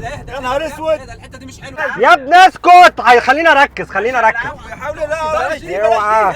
يا نهار اسود. الحته دي مش حلوه يا ابني اسكت. خلينا اركز خلينا اركز. حاول لا اوعى.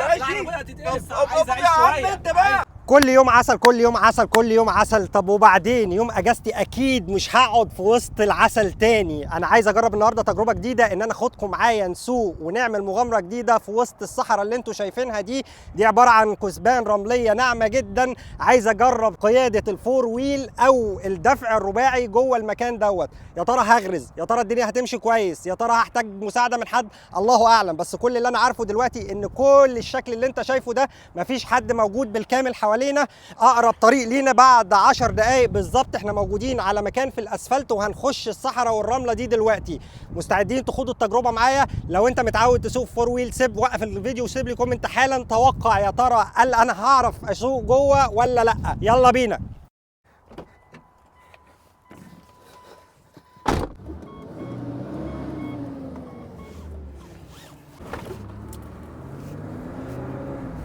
انت بقى. كل يوم عسل كل يوم عسل كل يوم عسل. طب وبعدين يوم اجازتي اكيد مش هقعد في وسط العسل تاني. انا عايز اجرب النهارده تجربه جديده، ان انا اخدكم معايا نسوق ونعمل مغامره جديده في وسط الصحراء اللي انتوا شايفينها دي عباره عن كثبان رمليه ناعمه جدا. عايز اجرب قياده الفور ويل او الدفع الرباعي جوه المكان دوت. يا ترى هغرز؟ يا ترى الدنيا هتمشي كويس؟ يا ترى هحتاج مساعده من حد؟ الله اعلم. بس كل اللي انا عارفه دلوقتي ان كل الشكل اللي انت شايفه ده مفيش حد موجود بالكامل حوالينا. اقرب طريق لينا بعد 10 دقائق بالظبط احنا موجودين على مكان في الاسفلت، وهنخش الصحراء والرمله دي دلوقتي. مستعدين تخوضوا التجربه معايا؟ لو انت متعود تسوق فور ويل سيب وقف الفيديو وسيب لي كومنت حالا. توقع يا ترى هل انا هعرف اسوق جوه ولا لا؟ يلا بينا.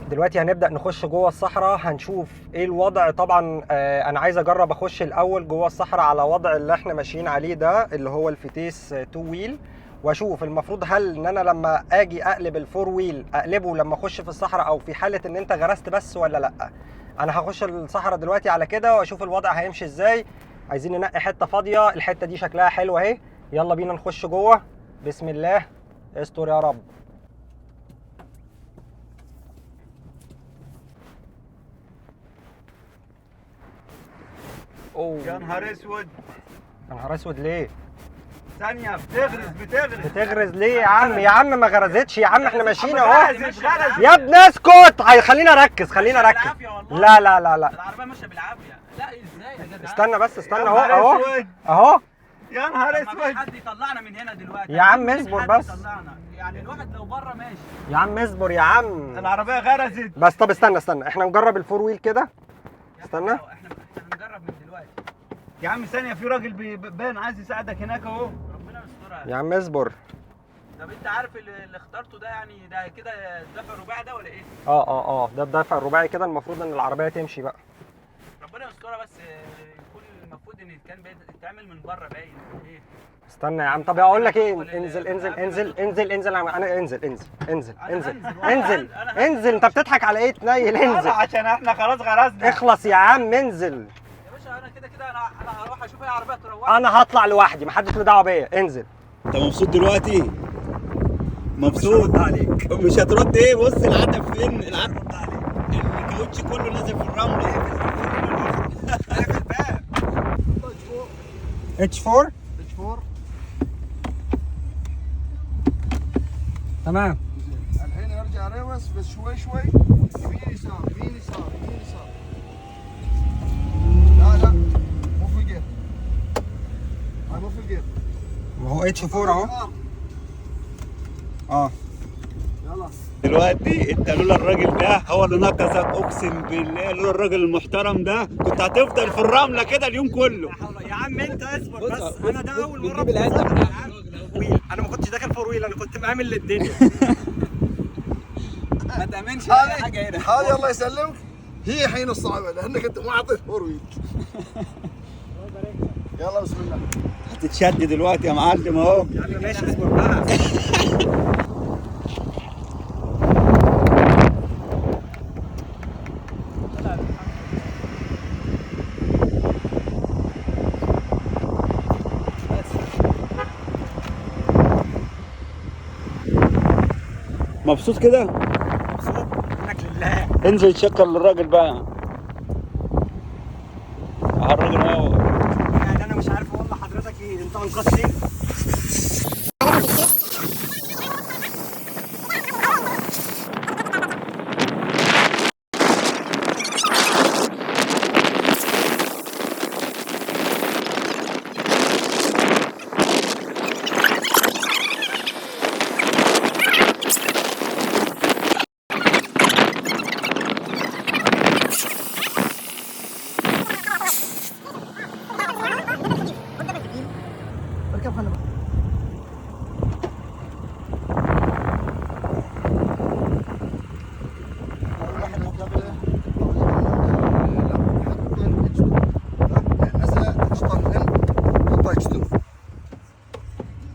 دلوقتي هنبدأ نخش جوه الصحراء، هنشوف ايه الوضع. طبعا انا عايز اجرب اخش الاول جوه الصحراء على وضع اللي احنا ماشيين عليه ده اللي هو الفتيس 2 ويل، واشوف المفروض هل ان انا لما اجي اقلب الفور ويل اقلبه لما اخش في الصحراء، او في حالة ان انت غرست بس ولا لا. انا هخش الصحراء دلوقتي على كده واشوف الوضع هيمشي ازاي. عايزين ننقي حتة فاضية. الحتة دي شكلها حلو اهي. يلا بينا نخش جوه. بسم الله. استر يا رب. يا نهار اسود. يا نهار اسود ليه؟ ثانية بتغرز ليه يا عم؟ يا عم ما غرزتش يا عم، احنا ماشيين اهو. غرزت. يا ابني اسكت. خلينا اركز خلينا اركز. لا لا لا لا العربيه ماشيه بالعافيه. لا ازاي يا جدع؟ استنى بس استنى يا اهو نهار اهو اسود. اهو. يا نهار مفيش اسود. حد يطلعنا من هنا دلوقتي يا عم مفيش اصبر حد بس. يطلعنا. يعني الواحد لو بره ماشي. يا عم اصبر يا عم. العربية غرزت. بس طب استنى احنا نجرب الفور ويل كده. استنى. احنا هنجرب من دلوقتي. يا عم ثانية، في راجل باين عايز يساعدك هناك اهو. ربنا يسترها. يا عم اصبر. طب انت عارف اللي اخترته ده يعني ده كده الدفع الرباعي ده ولا ايه؟ ده الدفع الرباعي كده. المفروض ان العربيه تمشي بقى. ربنا يسترها. بس يكون المفروض ان كان بيتعمل من بره باين ايه؟ استنى يا عم. طب اقول لك ايه، انزل انزل انزل انزل انزل. انا انزل انزل انزل انزل انزل انزل. انت بتضحك على ايه؟ تنيل انزل عشان احنا خلاص غرزنا. اخلص يا عم انزل. يا باشا انا كده انا هروح اشوف اي عربيه تروحني. انا هطلع لوحدي محدش له دعوه بيا. انزل. انت مبسوط دلوقتي؟ مبسوط؟ مش هرد عليك. مش هترد ايه؟ بص العتب فين؟ العتب عليك. الكاوتش كله نازل في الرمل. اقفل الباب. H4 تمام. الحين ارجع روس بس شوي يمين يسار يمين يسار يمين يسار. لا مو في الجير. هاي مو في الجير. ما هو H4 اهو. يلا. دلوقتي انت لولا الراجل ده هو اللي نقصك، اقسم بالله لولا الراجل المحترم ده كنت هتفضل في الرمله كده اليوم كله. يا عم انت اصبر بس. انا ده اول مره يا عم. انا ما كنتش داخل فور ويل، انا كنت مأمن للدنيا. ما تامنش اي حاجه هنا. هذه الله يسلمك هي حين الصعبه لانك انت ما اعطيت فور ويل. يلا بسم الله. هتتشد دلوقتي يا معلم اهو. يا عم ماشي اصبر بقى. مبسوط كده؟ مبسوط منك لله. انزل شكر للراجل بقى. اهو الراجل اهو. يعني انا مش عارف اقول لحضرتك ايه. انت انقذتني.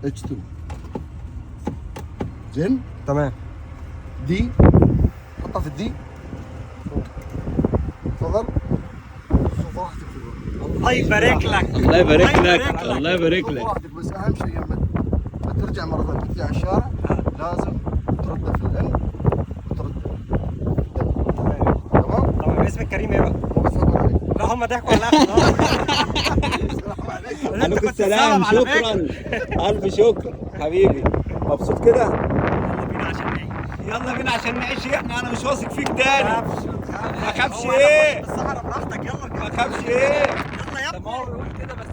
H2 زين. تمام. دي حطها في الدي. تفضل. شوف راحتك في الغرفة. الله يبارك لك. الله يبارك لك، الله يبارك شوف لك. راحتك، بس اهم شيء لما ترجع مره ثانيه تطلع على الشارع لازم ترده في الان وترده. تمام؟ طب اسم الكريم ايه بقى؟ مو بس اقول عليك. لا هم ضحكوا عليا. السلام عليكم. عليكم السلام، شكرا، الف شكر حبيبي. مبسوط كده؟ يلا بينا عشان نعيش احنا. انا مش واثق فيك تاني. ما اخافش ايه؟ الصحراء براحتك يلا ما اخافش ايه؟ يلا يا طب ما هو ابني. بيقول كده بس.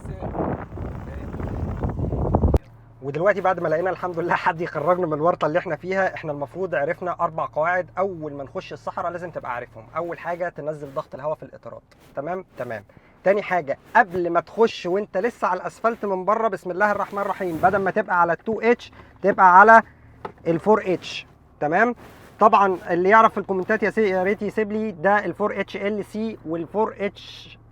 ودلوقتي بعد ما لقينا الحمد لله حد يخرجنا من الورطه اللي احنا فيها، احنا المفروض عرفنا 4 قواعد اول ما نخش الصحراء لازم تبقى عارفهم. اول حاجه تنزل ضغط الهواء في الاطارات. تمام. تاني حاجه قبل ما تخش وانت لسه على الاسفلت من بره، بسم الله الرحمن الرحيم، بدل ما تبقى على ال2H تبقى على ال4H. تمام. طبعا اللي يعرف في الكومنتات يا ريت يسيب لي ده ال4HLC وال4H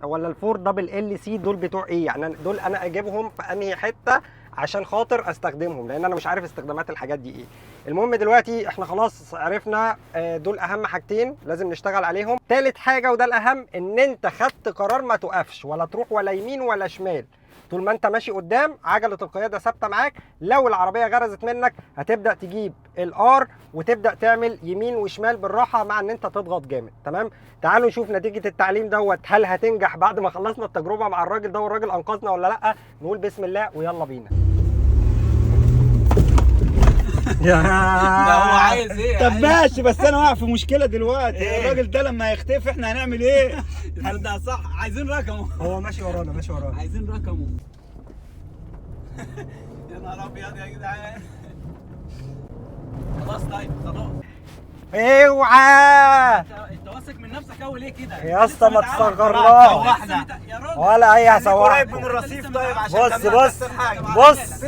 ولا ال4LLC دول بتوع ايه، يعني دول انا اجيبهم في انهي حته عشان خاطر استخدمهم، لان انا مش عارف استخدامات الحاجات دي ايه. المهم دلوقتي احنا خلاص عرفنا دول اهم حاجتين لازم نشتغل عليهم. تالت حاجه وده الاهم، ان انت خدت قرار ما توقفش ولا تروح ولا يمين ولا شمال. طول ما انت ماشي قدام عجله القياده ثابته معاك. لو العربيه غرزت منك هتبدا تجيب الار وتبدا تعمل يمين وشمال بالراحه مع ان انت تضغط جامد. تمام. تعالوا نشوف نتيجه التعليم دوت، هل هتنجح بعد ما خلصنا التجربه مع الراجل ده والراجل انقذنا ولا لا. نقول بسم الله ويلا بينا. ده هو عايز ايه؟ طب ماشي، بس انا واقع في مشكله دلوقتي. إيه؟ الراجل ده لما يختفي احنا هنعمل ايه؟ هل ده صح؟ عايزين رقمه. هو ماشي ورانا عايزين رقمه. يا نهار ابيض يا جدعان. خلاص طيب خلاص. اوعى انت واثق من نفسك قوي ليه كده؟ يا اسطى ما تصغرناش يا راجل. ولا اي هسوحك. قريب من الرصيف طيب عشان بص لما بص تكسر حاجة. بص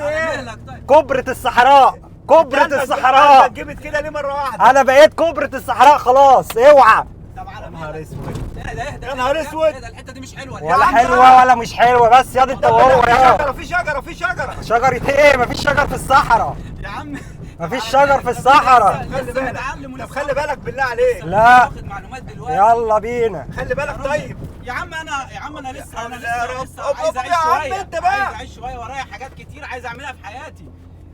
كبرة الصحراء، كبرة انت الصحراء. جبت كده ليه مره واحده؟ انا بقيت كبرة الصحراء خلاص. اوعى. طب على يا نهار اسود. يا نهار اسود. الحته دي مش حلوه. ولا حلوة ولا مش حلوة، بس ياض انت وهو يا في شجره في شجره. شجرة ايه؟ مفيش شجر في الصحراء. يا عم مفيش شجر في الصحراء. خلي بالك. طب خلي بالك بالله عليك. لا. واخد معلومات دلوقتي. يلا بينا. خلي بالك طيب. يا عم انا لسه يا رب. عايز اعيش يا عم شويه. انت بقى. عايز اعيش شويه، ورايا حاجات كتير عايز اعملها في حياتي.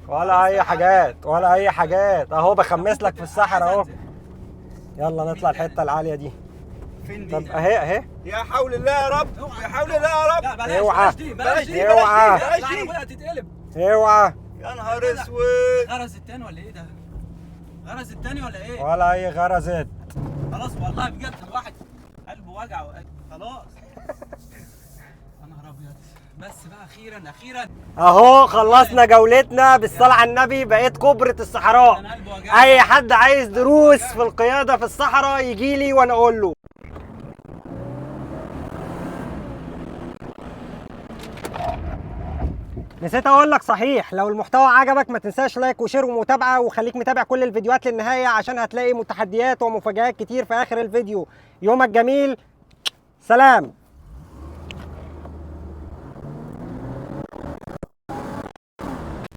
ولا اي حاجات ولا اي حاجات، اهو بخمس لك في الصحراء اهو. يلا نطلع الحتة العالية دي. فين دي؟ طب اهي. يا حول الله يا رب، يا حول الله يا رب. لا بلاش اوعى. دي بلاش دي. اوعى. بلاش دي. العربيه هتتقلب. اوعى. يا نهار اسود. غرز التاني ولا ايه ده؟ غرز التاني ولا ايه؟ ولا اي غرزت. خلاص والله بجد الواحد قلبه وجع خلاص. يا نهار ابيض. بس بقى اخيرا اهو خلصنا جولتنا بالصلاة على النبي، بقيت كبرة الصحراء. انا قلبي وجعني. اي حد عايز دروس في القيادة في الصحراء يجي لي وانا اقول له. نسيت اقول لك صحيح، لو المحتوى عجبك ما تنساش لايك وشير ومتابعة، وخليك متابع كل الفيديوهات للنهاية عشان هتلاقي متحديات ومفاجآت كتير في اخر الفيديو. يومك جميل. سلام.